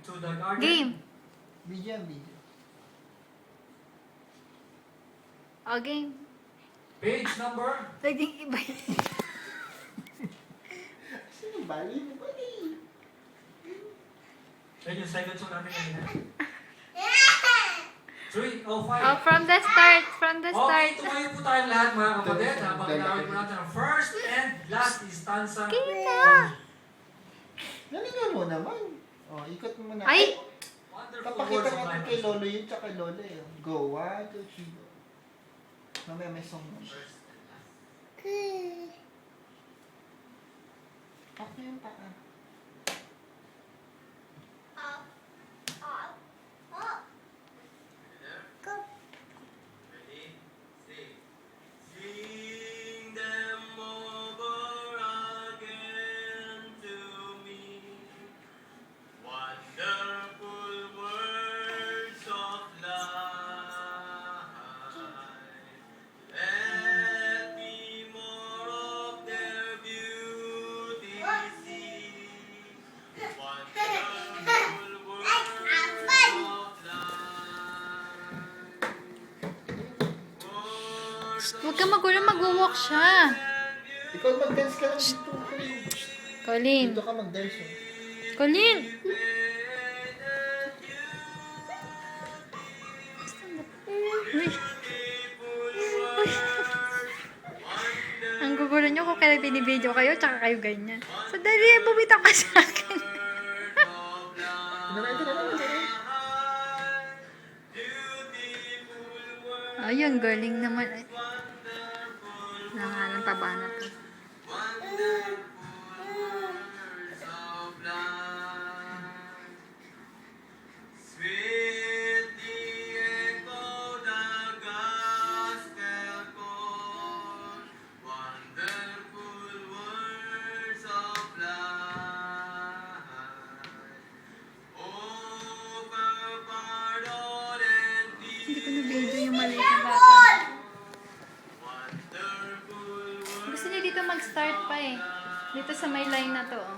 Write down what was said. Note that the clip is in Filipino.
to the garden. Game. Video. O, game. Page number. Naging iba yun. Sino bali mo ba eh? Yan yung second song natin kanina. 3:05. Oh, from the start. From the Okay, start. tumayo po tayong lahat mga kapatid. Habang ginawin po natin ang first and last stanza. Game na. Galingan mo naman. Oh, ikot mo muna. Ay! Wonderful Papakita words of natin life. kay Lolo yun, tsaka kay Lola eh. Go, 1, 2, 3, go. Mamaya may song mo. First and last. Okay yung paa. Ready? Sing. Sing them over again to me. Wonderful words of life. Let me more of their beauty see. Wonderful words of life. Huwag ka magulo, mag-walk siya. Ikaw mag-dance ka lang dito. Colin. Dito ka mag-dance. Oh. Colin! Uy. Uy. Ang gugulo nyo kung kaya binibideo kayo, tsaka kayo ganyan. So, dali, bumitaw ka sa akin. Ito na. Ayun, galing naman. Ay. Nangalan taba na to. Sweetly echo the gospel call, wonderful words of life. Over pardon and Hindi ko peace, na-video yung maliit na bata. wonderful words. Gusto niya dito mag-start pa eh. Dito sa may line na to. Oh.